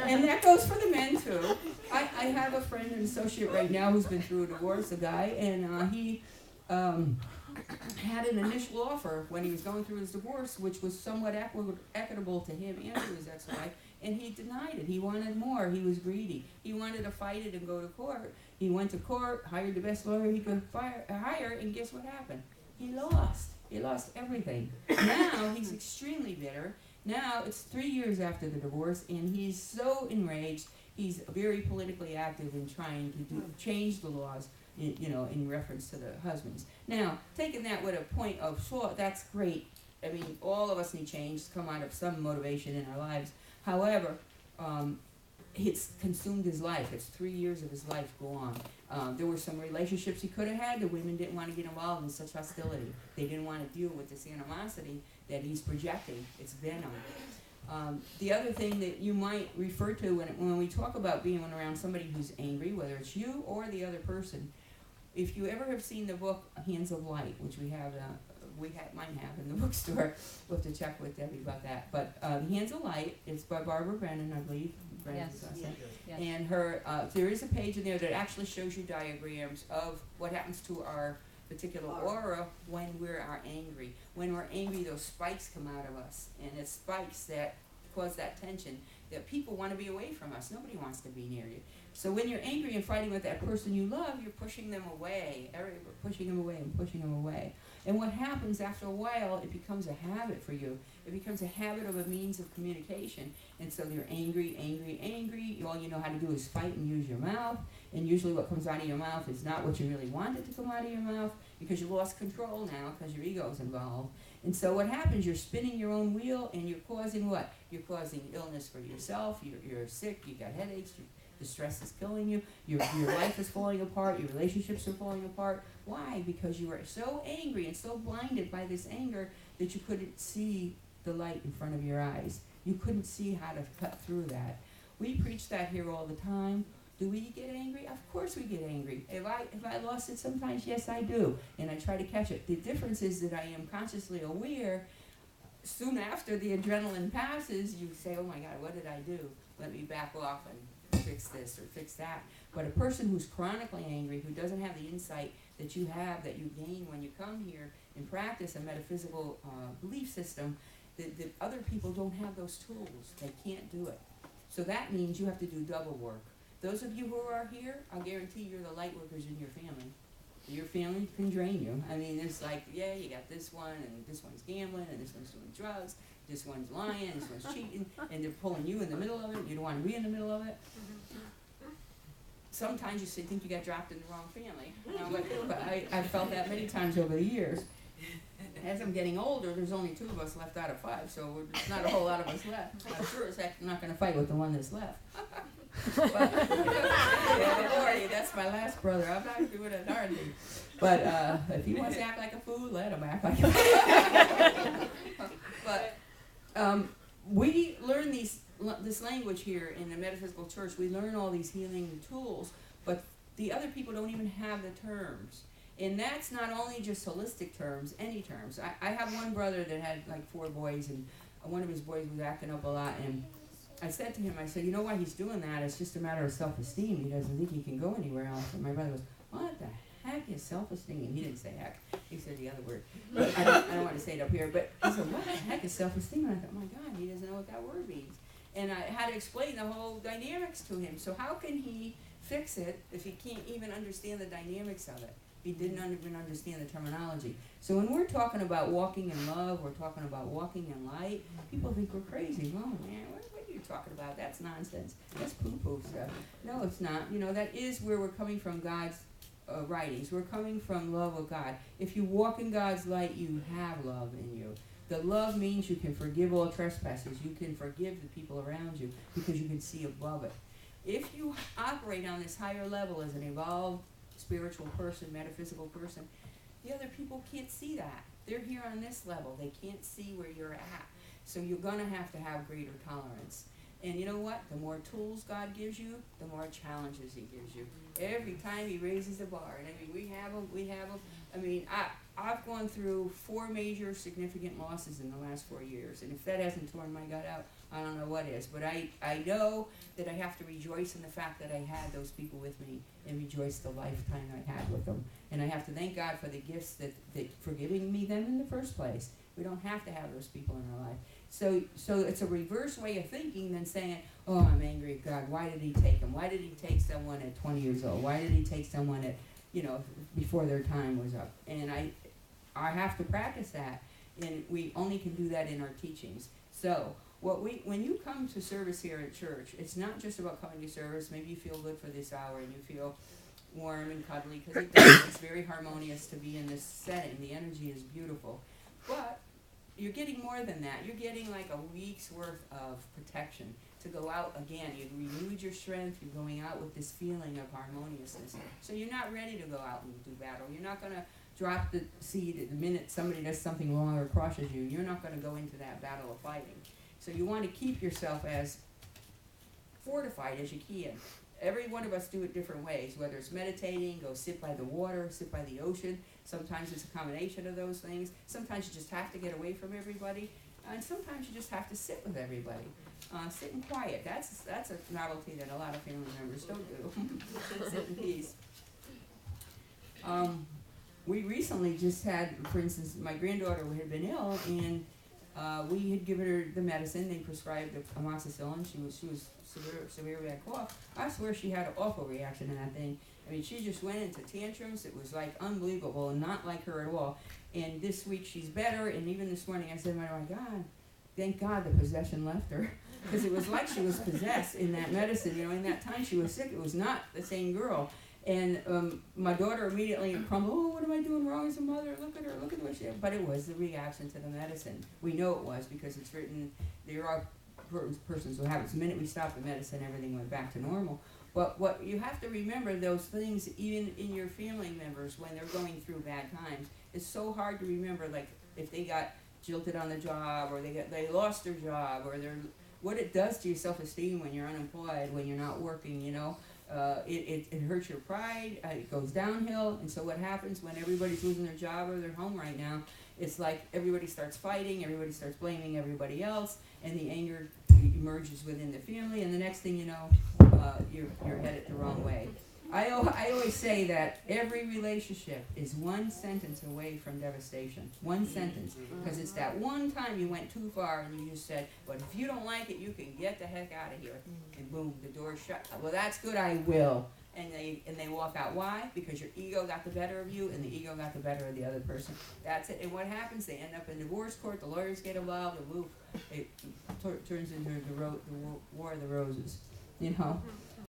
And that goes for the men too. I have a friend, an associate right now who's been through a divorce, a guy, and he had an initial offer when he was going through his divorce, which was somewhat equitable to him and to his ex-wife, and he denied it. He wanted more. He was greedy. He wanted to fight it and go to court. He went to court, hired the best lawyer he could hire, and guess what happened? He lost. He lost everything. Now he's extremely bitter. Now it's 3 years after the divorce, and he's so enraged. He's very politically active in trying to change the laws, in reference to the husbands. Now, taking that with a point of thought, that's great. I mean, all of us need change to come out of some motivation in our lives. However, it's consumed his life. It's 3 years of his life gone. There were some relationships he could have had. The women didn't want to get involved in such hostility. They didn't want to deal with this animosity that he's projecting. It's venom. The other thing that you might refer to when we talk about being around somebody who's angry, whether it's you or the other person, if you ever have seen the book Hands of Light, which mine have in the bookstore, we'll have to check with Debbie about that. But Hands of Light, it's by Barbara Brennan, I believe. Yes. And her, there is a page in there that actually shows you diagrams of what happens to our particular aura when we're angry. When we're angry, those spikes come out of us, and it's spikes that cause that tension that people want to be away from us. Nobody wants to be near you. So when you're angry and fighting with that person you love, you're pushing them away. Pushing them away and pushing them away. And what happens after a while, it becomes a habit for you. It becomes a habit of a means of communication. And so you're angry. All you know how to do is fight and use your mouth. And usually what comes out of your mouth is not what you really wanted to come out of your mouth, because you lost control now because your ego is involved. And so what happens, you're spinning your own wheel, and you're causing what? You're causing illness for yourself. You're sick. You got headaches. The stress is killing you. Your life is falling apart. Your relationships are falling apart. Why? Because you were so angry and so blinded by this anger that you couldn't see the light in front of your eyes. You couldn't see how to cut through that. We preach that here all the time. Do we get angry? Of course we get angry. If I lost it sometimes, yes, I do. And I try to catch it. The difference is that I am consciously aware. Soon after the adrenaline passes, you say, oh my God, what did I do? Let me back off and fix this or fix that. But a person who's chronically angry, who doesn't have the insight that you have, that you gain when you come here and practice a metaphysical belief system, that other people don't have those tools. They can't do it. So that means you have to do double work. Those of you who are here, I'll guarantee you're the light workers in your family. Your family can drain you. I mean, it's like, yeah, you got this one, and this one's gambling, and this one's doing drugs, this one's lying, this one's cheating, and they're pulling you in the middle of it. You don't want to be in the middle of it. Sometimes you think you got dropped in the wrong family. But I felt that many times over the years. As I'm getting older, there's only 2 of us left out of 5, so there's not a whole lot of us left. I'm sure I'm not going to fight with the one that's left. But, that's my last brother. I'm not doing it hardly. But if he wants to act like a fool, let him act like a fool. But we learn this language here in the Metaphysical Church. We learn all these healing tools, but the other people don't even have the terms. And that's not only just holistic terms, any terms. I have one brother that had like 4 boys, and one of his boys was acting up a lot, and I said to him, you know why he's doing that? It's just a matter of self-esteem. He doesn't think he can go anywhere else. And my brother goes, what the heck is self-esteem? He didn't say heck. He said the other word. I don't want to say it up here, but he said, what the heck is self-esteem? And I thought, oh my God, he doesn't know what that word means. And I had to explain the whole dynamics to him. So how can he fix it if he can't even understand the dynamics of it? He didn't even understand the terminology. So when we're talking about walking in love, we're talking about walking in light, people think we're crazy. Oh man, what are you talking about? That's nonsense. That's poo-poo stuff. No, it's not. That is where we're coming from, God's writings. We're coming from love of God. If you walk in God's light, you have love in you. The love means you can forgive all trespasses. You can forgive the people around you because you can see above it. If you operate on this higher level as an evolved spiritual person, metaphysical person, the other people can't see that. They're here on this level. They can't see where you're at. So you're going to have greater tolerance. And you know what? The more tools God gives you, the more challenges He gives you. Every time He raises the bar. And we have them. I mean, I've gone through 4 major significant losses in the last 4 years. And if that hasn't torn my gut out, I don't know what is, but I know that I have to rejoice in the fact that I had those people with me and rejoice the lifetime I had with them. And I have to thank God for the gifts that for giving me them in the first place. We don't have to have those people in our life. So it's a reverse way of thinking than saying, oh, I'm angry at God. Why did he take him? Why did he take someone at 20 years old? Why did he take someone at, before their time was up? And I have to practice that. And we only can do that in our teachings. So when you come to service here at church, it's not just about coming to service. Maybe you feel good for this hour and you feel warm and cuddly, because it's very harmonious to be in this setting. The energy is beautiful. But you're getting more than that. You're getting like a week's worth of protection to go out again. You've renewed your strength. You're going out with this feeling of harmoniousness. So you're not ready to go out and do battle. You're not going to drop the seed at the minute somebody does something wrong or crosses you. You're not going to go into that battle of fighting. So you want to keep yourself as fortified as you can. Every one of us do it different ways, whether it's meditating, go sit by the water, sit by the ocean. Sometimes it's a combination of those things. Sometimes you just have to get away from everybody. And sometimes you just have to sit with everybody. Sit in quiet. That's a novelty that a lot of family members don't do. Sit in peace. We recently just had, for instance, my granddaughter had been ill, and we had given her the medicine. They prescribed amoxicillin. She was severely had cough. I swear she had an awful reaction to that thing. I mean, she just went into tantrums. It was like unbelievable and not like her at all. And this week she's better. And even this morning I said, oh my God, thank God the possession left her. Because it was like she was possessed in that medicine. In that time she was sick. It was not the same girl. And my daughter immediately crumbled, oh, what am I doing wrong as a mother? Look at her, look at what she did. But it was the reaction to the medicine. We know it was because it's written, there are persons who have it. The minute we stopped the medicine, everything went back to normal. But what you have to remember, those things, even in your family members, when they're going through bad times, it's so hard to remember, like if they got jilted on the job, or they lost their job, or what it does to your self-esteem when you're unemployed, when you're not working, it hurts your pride, it goes downhill. And so what happens when everybody's losing their job or their home right now, it's like everybody starts fighting, everybody starts blaming everybody else, and the anger emerges within the family, and the next thing you know, you're headed the wrong way. I always say that every relationship is one sentence away from devastation. One sentence. Because it's that one time you went too far and you just said, but if you don't like it, you can get the heck out of here. And boom, the door's shut. Well, that's good, I will. And they walk out. Why? Because your ego got the better of you and the ego got the better of the other person. That's it. And what happens? They end up in divorce court. The lawyers get involved. And it turns into the War of the Roses.